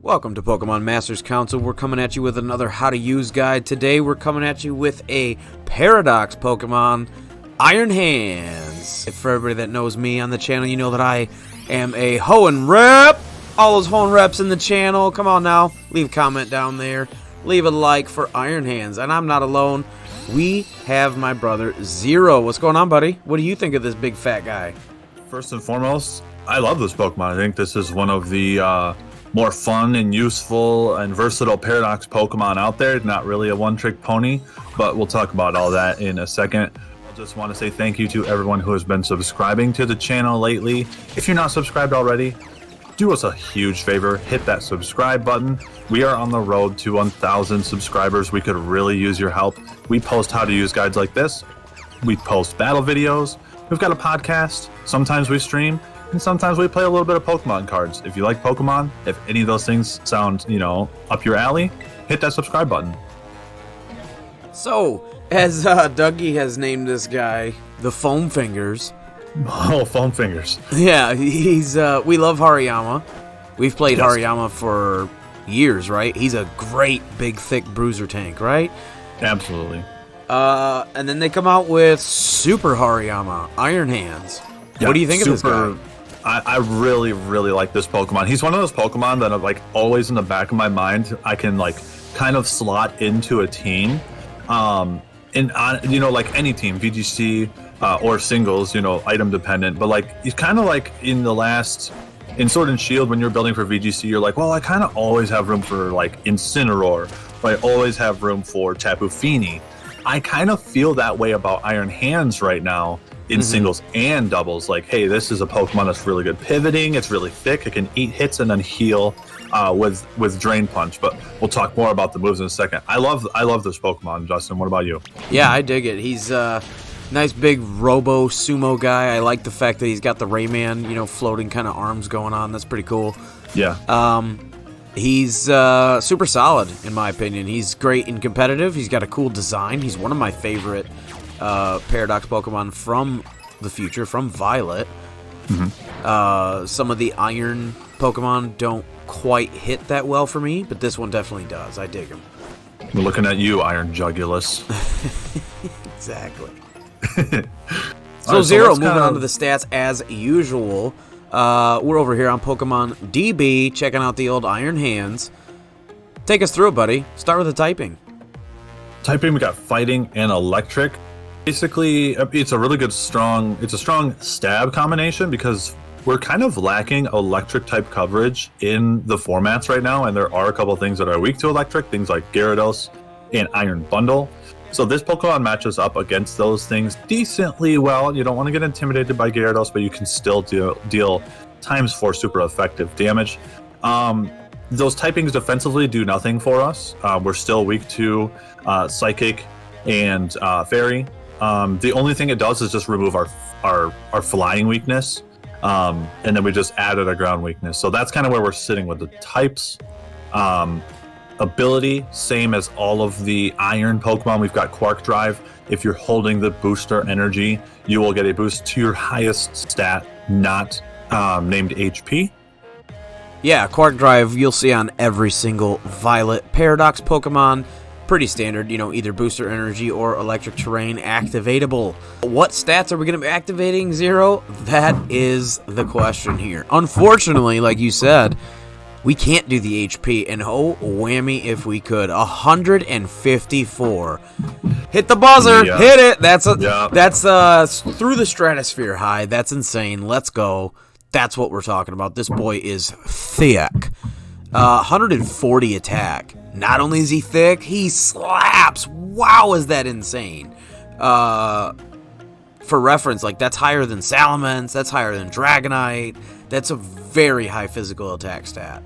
Welcome to Pokemon Masters Council. We're coming at you with another How to Use guide. Today we're coming at you with a Paradox Pokemon, IronHands. For everybody that knows me on the channel, you know that I am a Hoenn rep. All those Hoenn reps in the channel. Come on now, leave a comment down there. Leave a like for IronHands. And I'm not alone. We have my brother Zero. What's going on, buddy? What do you think of this big fat guy? First and foremost, I love this Pokemon. I think this is one of the more fun and useful and versatile Paradox Pokemon out there. Not really a one-trick pony, but we'll talk about all that in a second. I just want to say thank you to everyone who has been subscribing to the channel lately. If you're not subscribed already, do us a huge favor, hit that subscribe button. We are on the road to 1,000 subscribers. We could really use your help. We post how to use guides like this. We post battle videos. We've got a podcast. Sometimes we stream. And sometimes we play a little bit of Pokemon cards. If you like Pokemon, if any of those things sound, up your alley, hit that subscribe button. So, as Dougie has named this guy, the Foam Fingers. Oh, Foam Fingers. Yeah, he's, we love Hariyama. We've played Hariyama for years, right? He's a great, big, thick bruiser tank, right? Absolutely. And then they come out with Super Hariyama, IronHands. Yeah, what do you think of this guy? I really, really like this Pokemon. He's one of those Pokemon that are always in the back of my mind. I can kind of slot into a team, like any team, VGC or singles, item dependent. But he's kind of in Sword and Shield when you're building for VGC, you're like, well, I kind of always have room for Incineroar. Or I always have room for Tapu Fini. I kind of feel that way about IronHands right now. In singles and doubles, hey, this is a Pokemon that's really good pivoting. It's really thick. It can eat hits and then heal with Drain Punch. But we'll talk more about the moves in a second. I love this Pokemon, Justin. What about you? Yeah, I dig it. He's a nice big robo sumo guy. I like the fact that he's got the Rayman, floating kind of arms going on. That's pretty cool. Yeah. He's super solid in my opinion. He's great and competitive. He's got a cool design. He's one of my favorite Paradox Pokemon from the future, from Violet. Some of the Iron Pokemon don't quite hit that well for me, but this one definitely does. I dig him. We're looking at you, Iron Jugulus. Exactly. So Zero, moving on to the stats as usual. We're over here on Pokemon DB, checking out the old IronHands. Take us through it, buddy. Start with the typing. Typing, we got Fighting and Electric. Basically, it's a strong stab combination because we're kind of lacking electric type coverage in the formats right now, and there are a couple things that are weak to electric, things like Gyarados and Iron Bundle. So this Pokemon matches up against those things decently well. You don't want to get intimidated by Gyarados, but you can still deal ×4 super effective damage. Those typings defensively do nothing for us. We're still weak to Psychic and Fairy. The only thing it does is just remove our flying weakness, and then we just added a ground weakness. So that's kind of where we're sitting with the types. Ability, same as all of the Iron Pokemon. We've got Quark Drive. If you're holding the booster energy, you will get a boost to your highest stat, not named HP. Yeah, Quark Drive you'll see on every single Violet Paradox Pokemon. Pretty standard, either booster energy or electric terrain activatable. What stats are we going to be activating, Zero? That is the question here. Unfortunately, like you said, we can't do the HP, and oh, whammy if we could. 154. Hit the buzzer, hit it. That's through the stratosphere high. That's insane. Let's go. That's what we're talking about. This boy is thick. 140 attack. Not only is he thick, he slaps. Wow, is that insane. For reference, that's higher than Salamence. That's higher than Dragonite. That's a very high physical attack stat.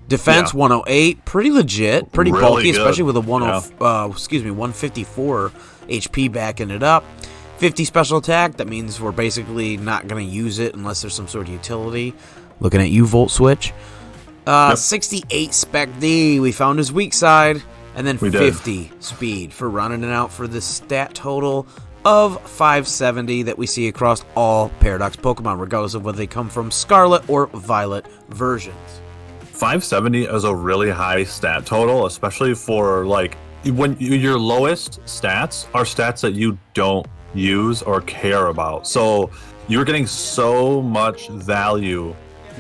Defense 108, pretty legit, pretty really bulky, good. Especially with a 154 HP backing it up. 50 special attack, that means we're basically not going to use it unless there's some sort of utility. Looking at you, Volt Switch. 68 Spec D, we found his weak side. And then 50 speed for running it out for the stat total of 570 that we see across all Paradox Pokemon, regardless of whether they come from Scarlet or Violet versions. 570 is a really high stat total, especially for like when your lowest stats are stats that you don't use or care about. So you're getting so much value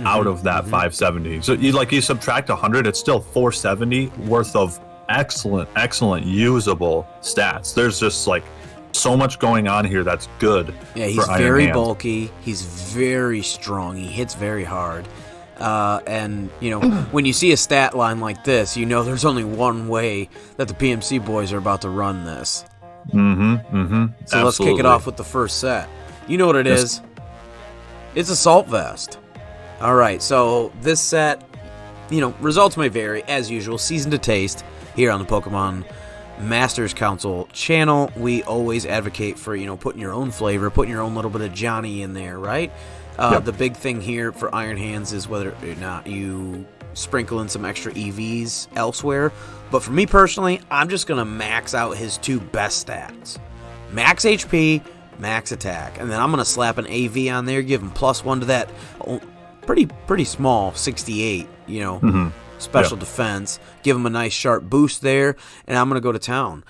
out of that 570. So you subtract 100, it's still 470 worth of excellent usable stats. There's just like so much going on here that's good. Yeah, he's very bulky. He's very strong. He hits very hard. And, you know, when you see a stat line like this, you know there's only one way that the PMC boys are about to run this. So Absolutely. let's kick it off with the first set. You know what it is. It's Assault Vest. All right, so this set, you know, results may vary, as usual. Season to taste here on the Pokemon Masters Council channel. We always advocate for, you know, putting your own flavor, putting your own little bit of Johnny in there, right? The big thing here for IronHands is whether or not you sprinkle in some extra EVs elsewhere. But for me personally, I'm just going to max out his two best stats. Max HP, max attack. And then I'm going to slap an AV on there, give him +1 to that pretty small 68, you know, special defense. Give him a nice sharp boost there, and I'm going to go to town.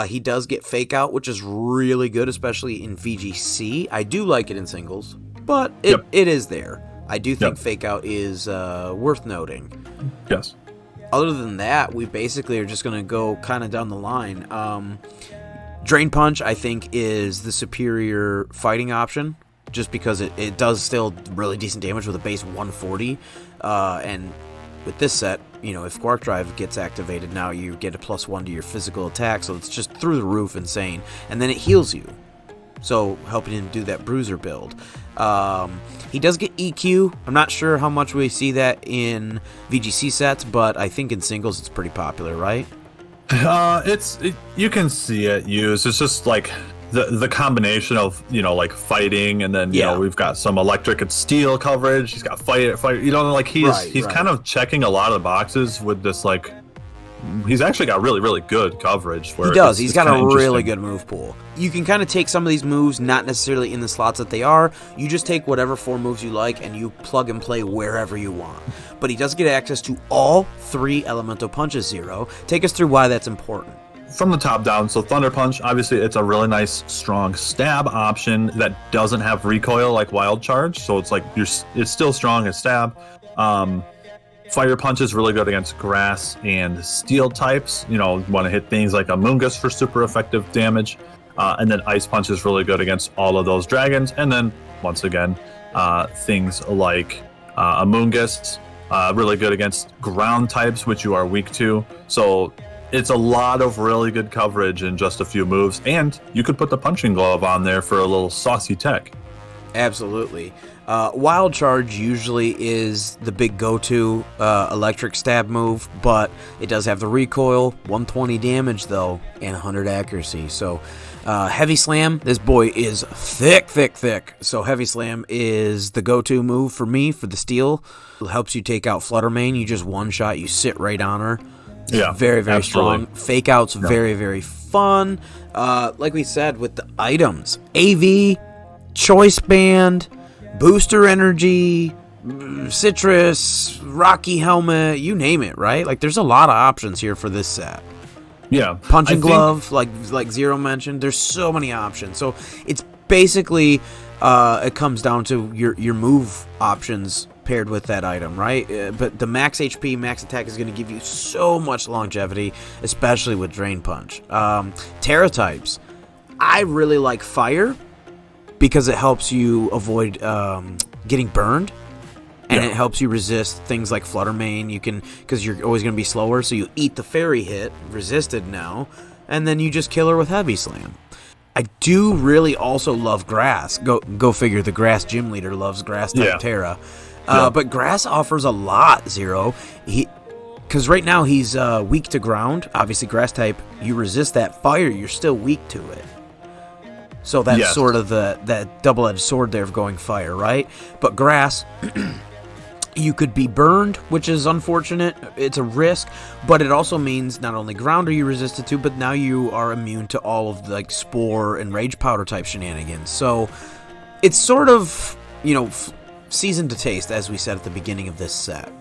He does get Fake Out, which is really good, especially in VGC. I do like it in singles, but it is there. I do think Fake Out is worth noting. Yes. Other than that, we basically are just going to go kind of down the line. Drain Punch, I think, is the superior fighting option, just because it does still really decent damage with a base 140. And with this set, you know, if Quark Drive gets activated, now you get a +1 to your physical attack, so it's just through the roof insane. And then it heals you, so helping him do that bruiser build. He does get EQ. I'm not sure how much we see that in VGC sets, but I think in singles it's pretty popular, right? You can see it used. It's just like the combination of, you know, like fighting, and then you know we've got some electric and steel coverage. He's got fire. You know, like he's kind of checking a lot of the boxes with this. Like, he's actually got really good coverage. Where he does. He's got a really good move pool. You can kind of take some of these moves, not necessarily in the slots that they are. You just take whatever 4 moves you like, and you plug and play wherever you want. But he does get access to all 3 elemental punches, Zero. Take us through why that's important. From the top down, so Thunder Punch, obviously it's a really nice strong stab option that doesn't have recoil like Wild Charge, so it's like it's still strong as stab. Fire Punch is really good against grass and steel types. You know, want to hit things like Amoonguss for super effective damage. And then Ice Punch is really good against all of those dragons. And then, once again, things like Amoonguss, really good against ground types, which you are weak to. So it's a lot of really good coverage in just a few moves. And you could put the Punching Glove on there for a little saucy tech. Absolutely. Wild Charge usually is the big go-to electric stab move, but it does have the recoil, 120 damage though, and 100 accuracy. So Heavy Slam, this boy is thick. So Heavy Slam is the go-to move for me for the steel. It helps you take out Fluttermane. You just one-shot, you sit right on her. Yeah, very strong. Fake Out's very fun. Like we said, with the items, AV, Choice Band, Booster Energy, Citrus, Rocky Helmet, you name it, right? Like, there's a lot of options here for this set. Yeah. Punching Glove, like Zero mentioned, there's so many options. So it's basically, it comes down to your move options paired with that item, right? But the max HP, max attack is going to give you so much longevity, especially with Drain Punch. Terra types, I really like Fire, because it helps you avoid getting burned, and it helps you resist things like Fluttermane. You can, because you're always going to be slower, so you eat the fairy hit, resisted now, and then you just kill her with Heavy Slam. I do really also love Grass. Go figure, the Grass gym leader loves Grass type Terra. But Grass offers a lot, Zero. Because right now he's weak to ground. Obviously, Grass type, you resist that fire, you're still weak to it. So that's sort of that double-edged sword there of going fire, right? But Grass, you could be burned, which is unfortunate. It's a risk, but it also means not only ground are you resisted to, but now you are immune to all of the, like, Spore and Rage Powder type shenanigans. So it's sort of, you know, season to taste, as we said at the beginning of this set.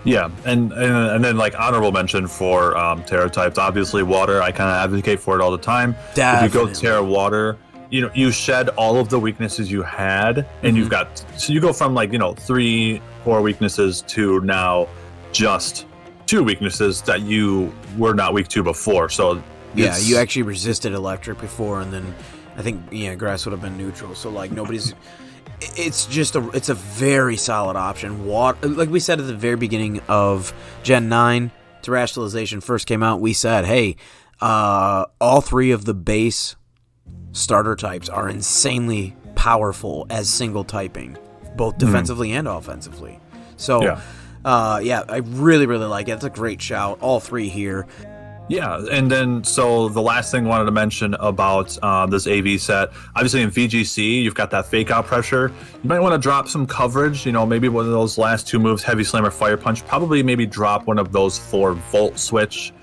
Yeah, and then like honorable mention for Terra types. Obviously, water. I kind of advocate for it all the time. Definitely. If you go Terra water, you shed all of the weaknesses you had, and you've got so you go from like 3-4 weaknesses to now just 2 weaknesses that you were not weak to before. So yeah, you actually resisted electric before, and then I think grass would have been neutral. So like nobody's. It's a very solid option. Water, like we said at the very beginning of Gen 9, Terrestrialization first came out, we said, hey, all 3 of the base starter types are insanely powerful as single typing, both defensively and offensively. So, I really, really like it. It's a great shout. All 3 here. Yeah, and then so the last thing I wanted to mention about this AV set, obviously in VGC, you've got that fake out pressure. You might want to drop some coverage, maybe one of those last 2 moves, Heavy Slam or Fire Punch, probably maybe drop one of those for Volt Switch,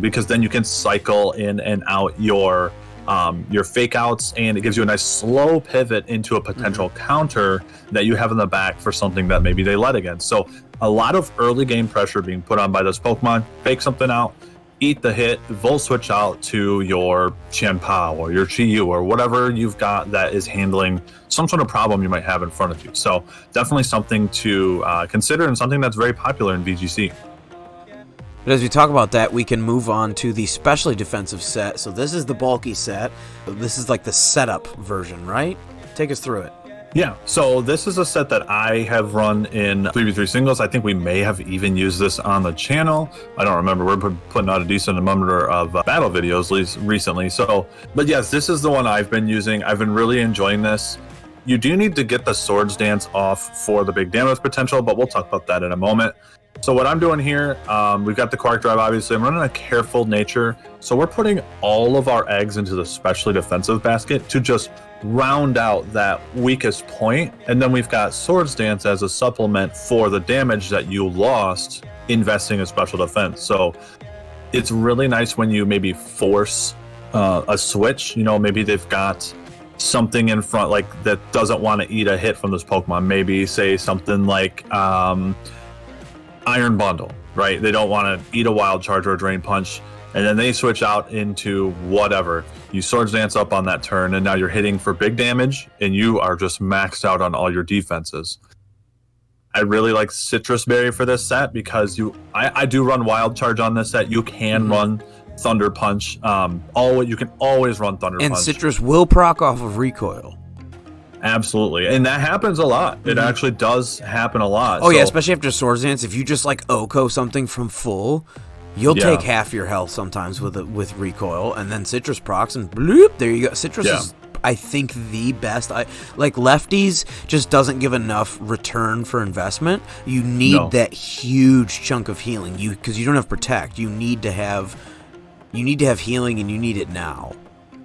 because then you can cycle in and out your fake outs, and it gives you a nice slow pivot into a potential counter that you have in the back for something that maybe they led against. So a lot of early game pressure being put on by this Pokemon, fake something out, eat the hit, Volt Switch out to your Chien-Pao or your Chi-Yu or whatever you've got that is handling some sort of problem you might have in front of you. So definitely something to consider, and something that's very popular in VGC. But as we talk about that, we can move on to the specially defensive set. So this is the bulky set. This is like the setup version, right? Take us through it. Yeah, so this is a set that I have run in 3v3 singles. I think we may have even used this on the channel. I don't remember. We're putting out a decent number of battle videos recently. So, but yes, this is the one I've been using. I've been really enjoying this. You do need to get the Swords Dance off for the big damage potential, but we'll talk about that in a moment. So what I'm doing here, we've got the Quark Drive, obviously. I'm running a careful nature. So we're putting all of our eggs into the specially defensive basket to just round out that weakest point. And then we've got Swords Dance as a supplement for the damage that you lost investing in special defense. So it's really nice when you maybe force a switch. Maybe they've got something in front like that doesn't want to eat a hit from this Pokemon. Maybe say something like Iron Bundle, right? They don't want to eat a Wild Charge or a Drain Punch, and then they switch out into whatever. You Swords Dance up on that turn, and now you're hitting for big damage, and you are just maxed out on all your defenses. I really like Citrus Berry for this set because I do run Wild Charge on this set. You can run Thunder Punch. You can always run Thunder Punch. And Citrus will proc off of recoil. Absolutely, and that happens a lot. It actually does happen a lot. Oh, yeah, especially after Swords Dance. If you just like Oko something from full, you'll take half your health sometimes with recoil, and then Citrus procs, and bloop, there you go. Citrus is, I think, the best. Like Lefties just doesn't give enough return for investment. You need that huge chunk of healing, because you don't have Protect. You need to have healing, and you need it now.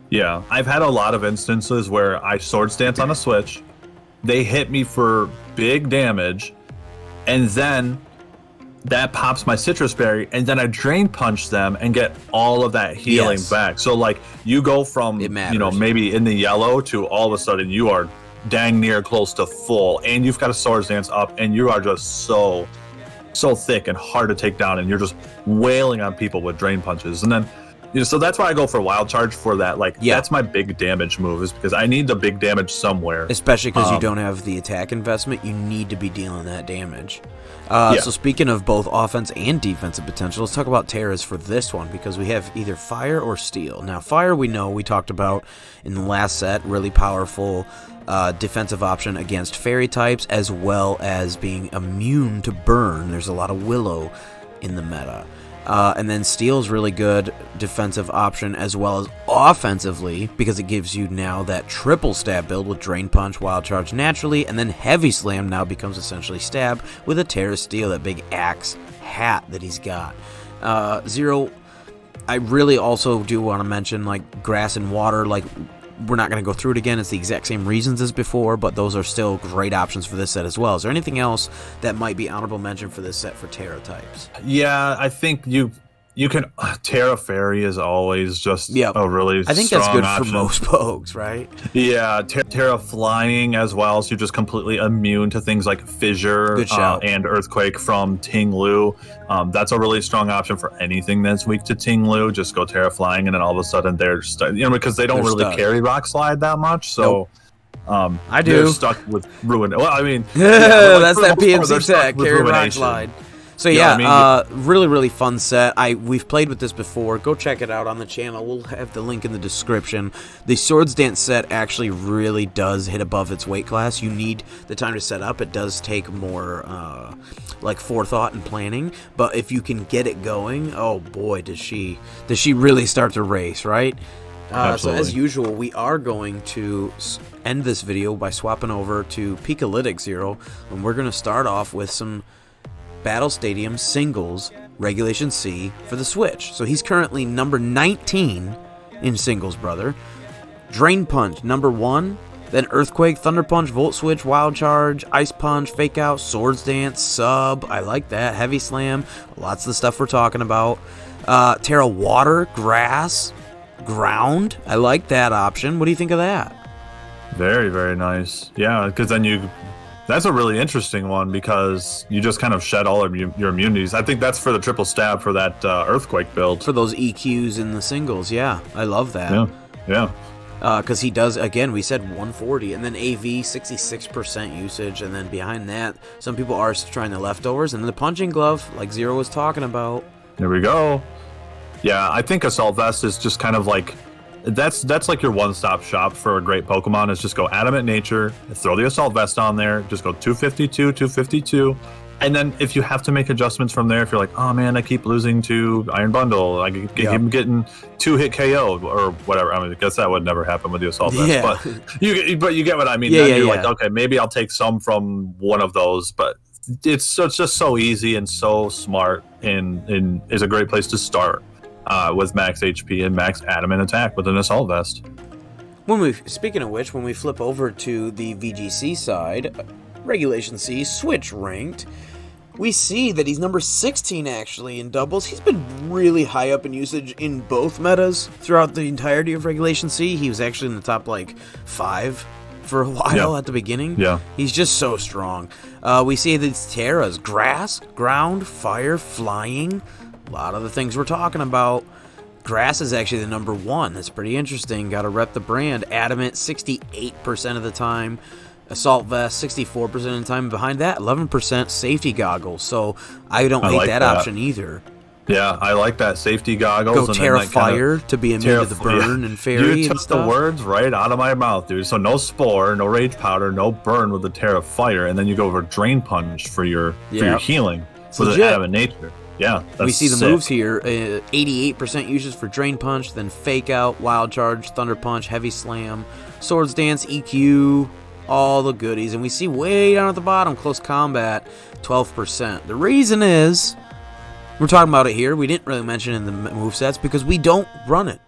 Yeah, I've had a lot of instances where I Swords Dance on a switch, they hit me for big damage, and then that pops my Citrus Berry, and then I Drain Punch them and get all of that healing back. So like you go from maybe in the yellow to all of a sudden you are dang near close to full, and you've got a Swords Dance up, and you are just so thick and hard to take down, and you're just wailing on people with Drain Punches. And then so that's why I go for Wild Charge for that. That's my big damage move, is because I need the big damage somewhere. Especially because you don't have the attack investment, you need to be dealing that damage. So speaking of both offense and defensive potential, let's talk about Terras for this one, because we have either Fire or Steel. Now, Fire we talked about in the last set, really powerful defensive option against Fairy types, as well as being immune to Burn. There's a lot of Willow in the meta. And then Steel's really good defensive option as well as offensively, because it gives you now that triple stab build with Drain Punch, Wild Charge naturally, and then Heavy Slam now becomes essentially stab with a Terra Steel, that big axe hat that he's got. Zero, I really also do want to mention Grass and Water. We're not going to go through it again. It's the exact same reasons as before, but those are still great options for this set as well. Is there anything else that might be honorable mention for this set for Terra types? Yeah, I think you You can Terra Fairy is always just Yep. a really I think strong that's good option. for most pokes, right? Yeah, Terra Flying as well, so you're just completely immune to things like Fissure and Earthquake from Ting Lu. That's a really strong option for anything that's weak to Ting Lu. Just go Terra Flying, and then all of a sudden they're stuck. You know, because they don't really carry Rock Slide that much, so I do. They're stuck with Ruin. Well, I mean, that's that PMC tech, carry Rock Slide. So yeah, really fun set. We've played with this before. Go check it out on the channel. We'll have the link in the description. The Swords Dance set actually really does hit above its weight class. You need the time to set up. It does take more like forethought and planning. But if you can get it going, oh boy, does she really start to race, right? So as usual, we are going to end this video by swapping over to Pikalytic Zero, and we're going to start off with some Battle Stadium singles Regulation C for the Switch. So he's currently number 19 in singles, brother. Drain Punch, number 1. Then Earthquake, Thunder Punch, Volt Switch, Wild Charge, Ice Punch, Fake Out, Swords Dance, Sub. I like that. Heavy Slam. Lots of the stuff we're talking about. Terra Water, Grass, Ground. I like that option. What do you think of that? Very, very nice. Yeah, because then that's a really interesting one because you just kind of shed all of your immunities. I think that's for the triple stab for that Earthquake build. For those EQs in the singles, yeah. I love that. Yeah. Because he does, again, we said 140, and then AV, 66% usage, and then behind that, some people are trying the leftovers, and then the Punching Glove, like Zero was talking about. There we go. Yeah, I think Assault Vest is just kind of like... That's like your one-stop shop for a great Pokemon is just go Adamant Nature, throw the Assault Vest on there, just go 252, and then if you have to make adjustments from there, if you're like, oh man, I keep losing to Iron Bundle, I keep getting 2-hit KO or whatever. I mean, I guess that would never happen with the Assault Vest, but you get what I mean. You're like, okay, maybe I'll take some from one of those, but it's just so easy and so smart, and is a great place to start. With max HP and max adamant attack with an Assault Vest. Speaking of which, when we flip over to the VGC side, Regulation C, Switch ranked, we see that he's number 16 actually in doubles. He's been really high up in usage in both metas throughout the entirety of Regulation C. He was actually in the top like 5 for a while at the beginning. Yeah. He's just so strong. We see that it's Terra's Grass, Ground, Fire, Flying. A lot of the things we're talking about. Grass is actually the number 1. That's pretty interesting. Got to rep the brand. Adamant, 68% of the time. Assault Vest, 64% of the time. Behind that, 11% Safety Goggles. So I don't hate that option either. Yeah, I like that Safety Goggles. Go Terra Fire to be immune to the burn and fairy. You took the words right out of my mouth, dude. So no Spore, no Rage Powder, no Burn with the Terra Fire, and then you go over Drain Punch for your healing with an Adamant Nature. Yeah, we see the moves here. 88% usage for Drain Punch, then Fake Out, Wild Charge, Thunder Punch, Heavy Slam, Swords Dance, EQ, all the goodies. And we see way down at the bottom, Close Combat, 12%. The reason is, we're talking about it here, we didn't really mention it in the movesets because we don't run it.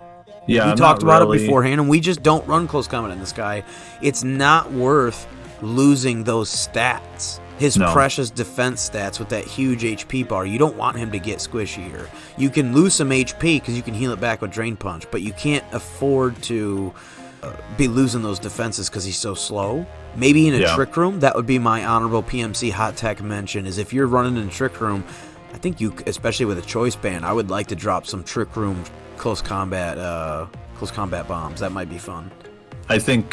Yeah, we talked about it beforehand, and we just don't run Close Combat in this guy. It's not worth losing those stats. His precious defense stats with that huge HP bar. You don't want him to get squishier. You can lose some HP because you can heal it back with Drain Punch, but you can't afford to be losing those defenses because he's so slow. Maybe in a Trick Room, that would be my honorable PMC hot tech mention, is if you're running in a Trick Room, I think you, especially with a Choice Band, I would like to drop some Trick Room close combat bombs. That might be fun. I think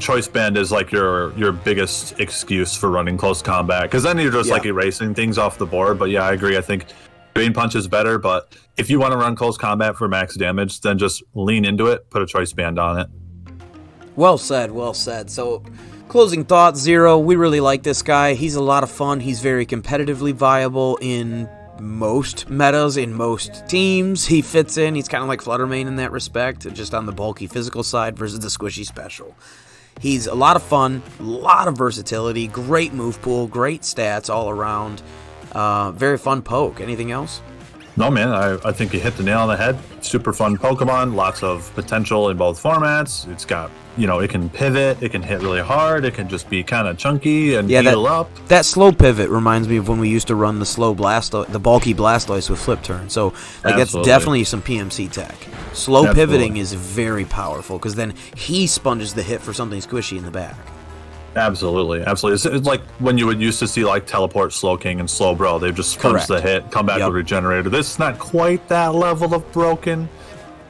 Choice Band is like your biggest excuse for running close combat, because then you're just like erasing things off the board. But yeah, I agree. I think Drain Punch is better, but if you want to run close combat for max damage, then just lean into it, put a Choice Band on it. Well said, well said. So, closing thoughts, Zero, we really like this guy. He's a lot of fun. He's very competitively viable in most metas, in most teams. He fits in. He's kind of like Fluttermane in that respect, just on the bulky physical side versus the squishy special. He's a lot of fun, a lot of versatility, great move pool, great stats all around. Very fun poke. Anything else? No, man, I think you hit the nail on the head. Super fun Pokemon, lots of potential in both formats. It's got, you know, it can pivot, it can hit really hard, it can just be kind of chunky and heal up. That slow pivot reminds me of when we used to run the bulky Blastoise with Flip Turn. So, like, that's definitely some PMC tech. Slow pivoting is very powerful because then he sponges the hit for something squishy in the back. Absolutely. It's like when you would used to see like Teleport, Slowking, and Slowbro. They just sponge the hit, come back with Regenerator. This is not quite that level of broken,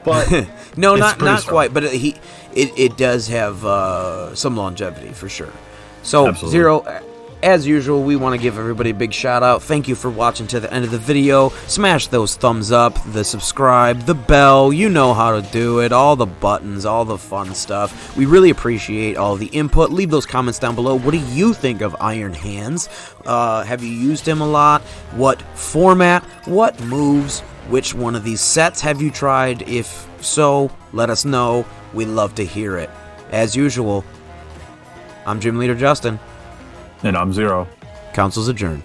but no, not quite. But it does have some longevity for sure. So Zero, as usual, we want to give everybody a big shout out. Thank you for watching to the end of the video. Smash those thumbs up, the subscribe, the bell. You know how to do it. All the buttons, all the fun stuff. We really appreciate all the input. Leave those comments down below. What do you think of IronHands? Have you used him a lot? What format? What moves? Which one of these sets have you tried? If so, let us know. We'd love to hear it. As usual, I'm Gym Leader Justin. And I'm Zero. Council's adjourned.